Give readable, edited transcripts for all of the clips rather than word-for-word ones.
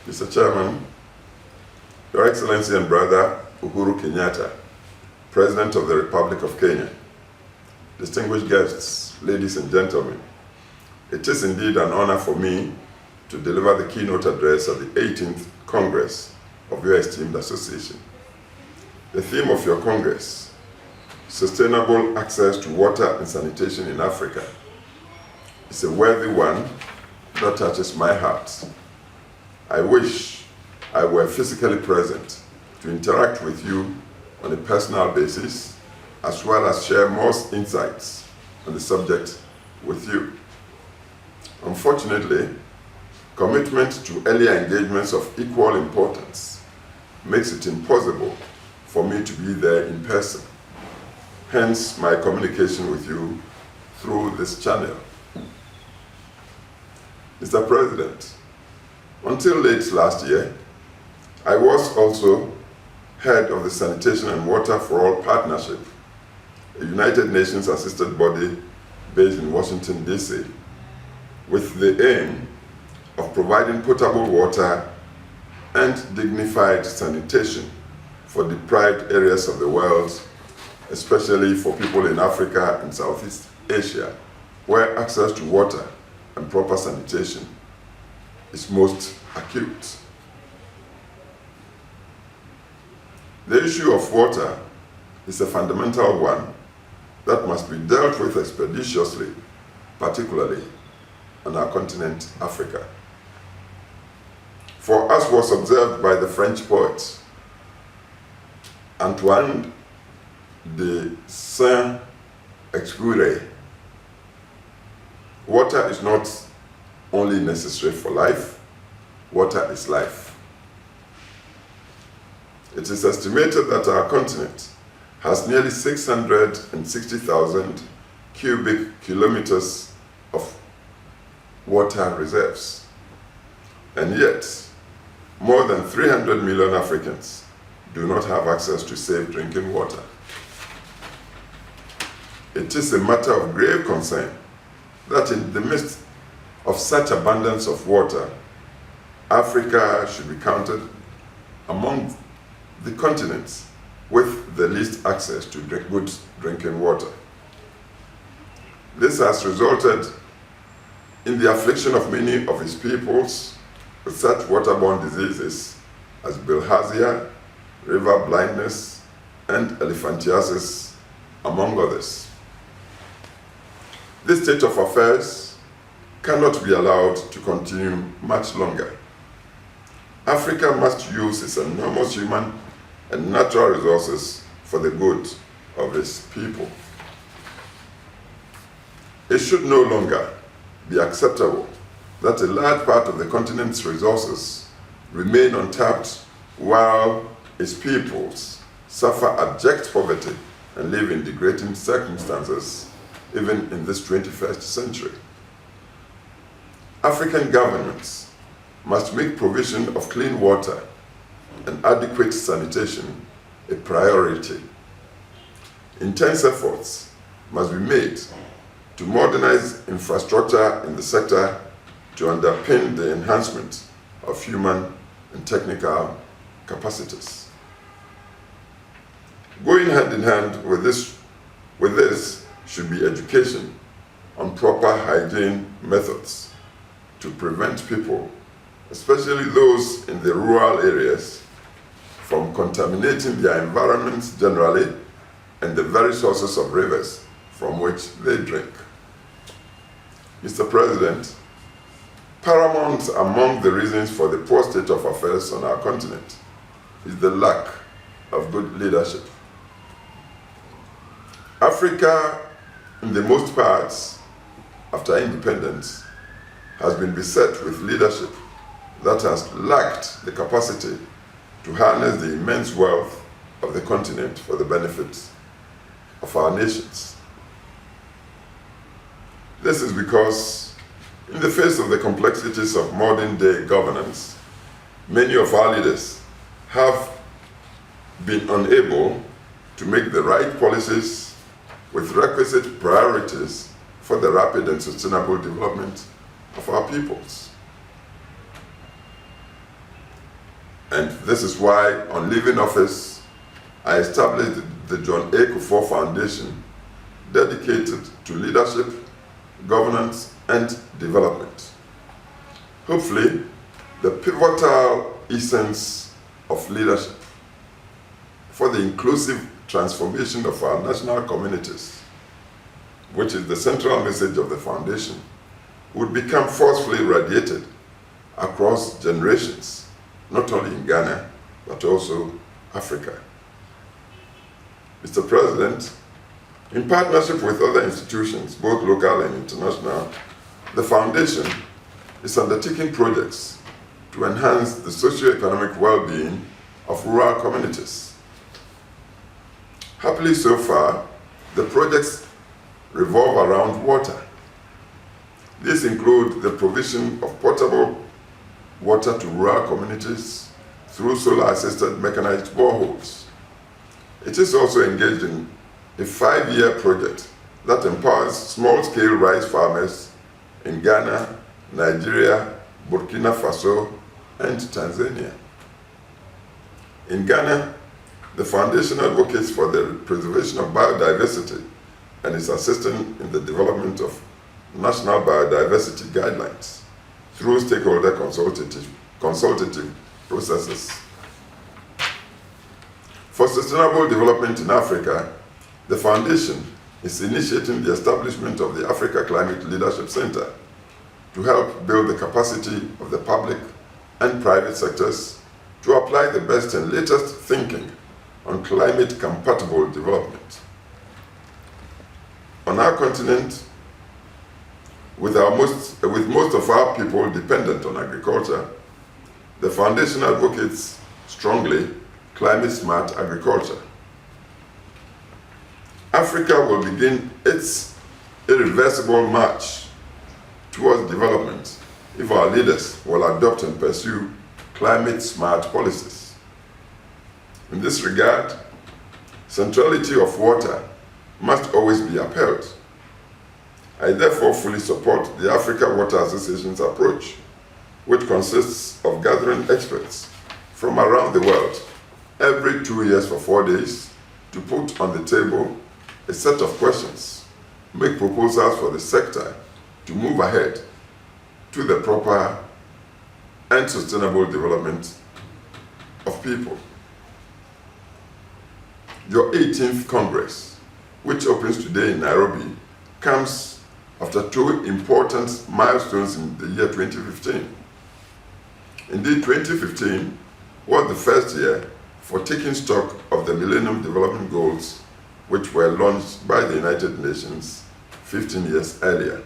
Mr. Chairman, Your Excellency and Brother Uhuru Kenyatta, President of the Republic of Kenya, distinguished guests, ladies and gentlemen, it is indeed an honor for me to deliver the keynote address at the 18th Congress of your esteemed association. The theme of your Congress, Sustainable Access to Water and Sanitation in Africa, is a worthy one that touches my heart. I wish I were physically present to interact with you on a personal basis, as well as share more insights on the subject with you. Unfortunately, commitment to earlier engagements of equal importance makes it impossible for me to be there in person. Hence, my communication with you through this channel. Mr. President, until late last year, I was also head of the Sanitation and Water for All Partnership, a United Nations assisted body based in Washington, D.C., with the aim of providing potable water and dignified sanitation for deprived areas of the world, especially for people in Africa and Southeast Asia, where access to water and proper sanitation is most acute. The issue of water is a fundamental one that must be dealt with expeditiously, particularly on our continent, Africa. For as was observed by the French poet Antoine de Saint-Exupéry, water is not only necessary for life, water is life. It is estimated that our continent has nearly 660,000 cubic kilometers of water reserves. And yet, more than 300 million Africans do not have access to safe drinking water. It is a matter of grave concern that in the midst of such abundance of water, Africa should be counted among the continents with the least access to good drinking water. This has resulted in the affliction of many of its peoples with such waterborne diseases as bilharzia, river blindness, and elephantiasis, among others. This state of affairs cannot be allowed to continue much longer. Africa must use its enormous human and natural resources for the good of its people. It should no longer be acceptable that a large part of the continent's resources remain untapped while its peoples suffer abject poverty and live in degrading circumstances, even in this 21st century. African governments must make provision of clean water and adequate sanitation a priority. Intense efforts must be made to modernize infrastructure in the sector to underpin the enhancement of human and technical capacities. Going hand in hand with this should be education on proper hygiene methods to prevent people, especially those in the rural areas, from contaminating their environments generally and the very sources of rivers from which they drink. Mr. President, paramount among the reasons for the poor state of affairs on our continent is the lack of good leadership. Africa, in the most parts, after independence, has been beset with leadership that has lacked the capacity to harness the immense wealth of the continent for the benefit of our nations. This is because, in the face of the complexities of modern-day governance, many of our leaders have been unable to make the right policies with requisite priorities for the rapid and sustainable development of our peoples. And this is why, on leaving office, I established the John A. KUFUOR Foundation, dedicated to leadership, governance, and development. Hopefully, the pivotal essence of leadership for the inclusive transformation of our national communities, which is the central message of the foundation, would become forcefully radiated across generations, not only in Ghana, but also Africa. Mr. President, in partnership with other institutions, both local and international, the foundation is undertaking projects to enhance the socio-economic well-being of rural communities. Happily so far, the projects revolve around water. These include the provision of potable water to rural communities through solar-assisted mechanized boreholes. It is also engaged in a 5-year project that empowers small-scale rice farmers in Ghana, Nigeria, Burkina Faso, and Tanzania. In Ghana, the foundation advocates for the preservation of biodiversity and is assisting in the development of national biodiversity guidelines through stakeholder consultative processes. For sustainable development in Africa, the foundation is initiating the establishment of the Africa Climate Leadership Center to help build the capacity of the public and private sectors to apply the best and latest thinking on climate-compatible development. On our continent, with most of our people dependent on agriculture, the foundation advocates strongly climate-smart agriculture. Africa will begin its irreversible march towards development if our leaders will adopt and pursue climate-smart policies. In this regard, centrality of water must always be upheld. I therefore fully support the Africa Water Association's approach, which consists of gathering experts from around the world every 2 years for 4 days to put on the table a set of questions, make proposals for the sector to move ahead to the proper and sustainable development of people. Your 18th Congress, which opens today in Nairobi, comes after 2 important milestones in the year 2015. Indeed, 2015 was the first year for taking stock of the Millennium Development Goals, which were launched by the United Nations 15 years earlier.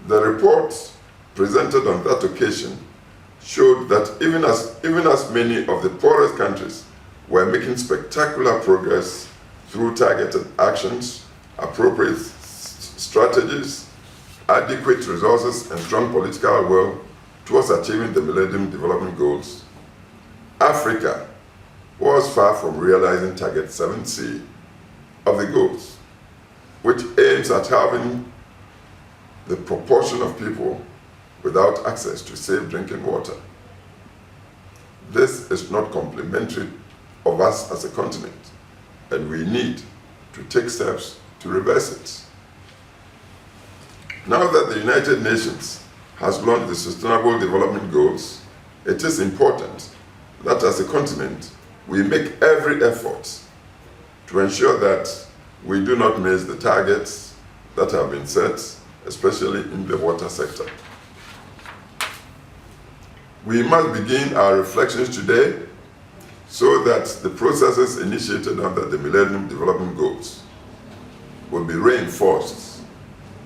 The report presented on that occasion showed that even as many of the poorest countries were making spectacular progress through targeted actions, appropriate strategies, adequate resources, and strong political will towards achieving the Millennium Development Goals, Africa was far from realizing Target 7C of the goals, which aims at having the proportion of people without access to safe drinking water. This is not complimentary of us as a continent, and we need to take steps to reverse it. Now that the United Nations has launched the Sustainable Development Goals, it is important that as a continent, we make every effort to ensure that we do not miss the targets that have been set, especially in the water sector. We must begin our reflections today so that the processes initiated under the Millennium Development Goals will be reinforced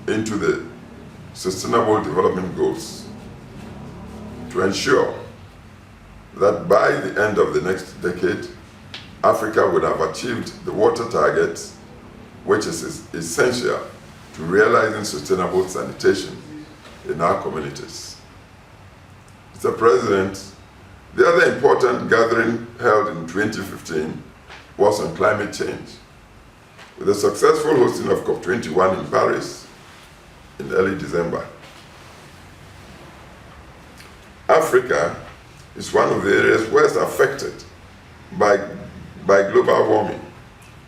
into the Sustainable Development Goals to ensure that by the end of the next decade, Africa would have achieved the water targets, which is essential to realizing sustainable sanitation in our communities. Mr. President, the other important gathering held in 2015 was on climate change, with the successful hosting of COP21 in Paris in early December. Africa is one of the areas worst affected by global warming,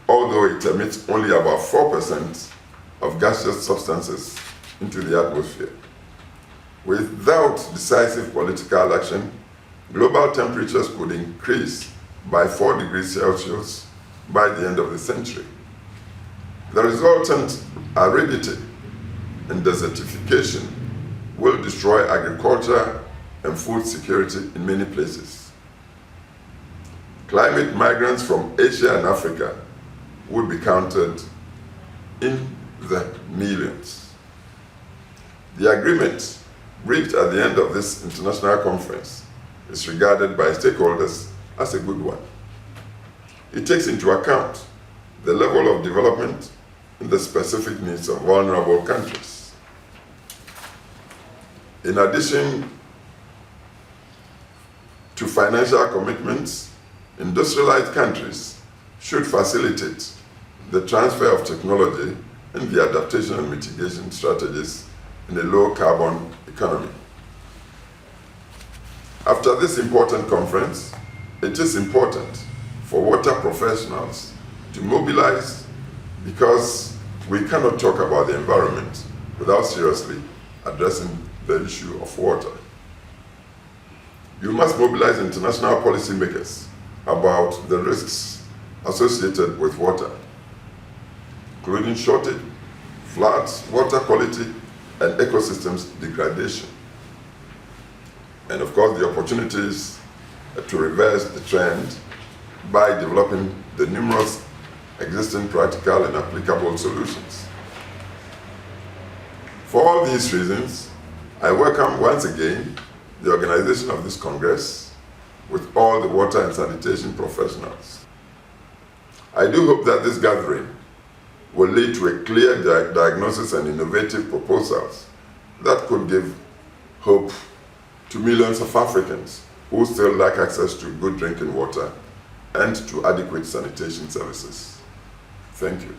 although it emits only about 4% of gaseous substances into the atmosphere. Without decisive political action, global temperatures could increase by 4 degrees Celsius by the end of the century. The resultant aridity and desertification will destroy agriculture and food security in many places. Climate migrants from Asia and Africa would be counted in the millions. The agreement reached at the end of this international conference is regarded by stakeholders as a good one. It takes into account the level of development and the specific needs of vulnerable countries. In addition to financial commitments, industrialized countries should facilitate the transfer of technology and the adaptation and mitigation strategies in a low-carbon economy. After this important conference, it is important for water professionals to mobilize, because we cannot talk about the environment without seriously addressing the issue of water. You must mobilize international policymakers about the risks associated with water, including shortage, floods, water quality, and ecosystems degradation. And of course, the opportunities to reverse the trend by developing the numerous existing practical and applicable solutions. For all these reasons, I welcome once again the organization of this Congress with all the water and sanitation professionals. I do hope that this gathering will lead to a clear diagnosis and innovative proposals that could give hope to millions of Africans who still lack access to good drinking water and to adequate sanitation services. Thank you.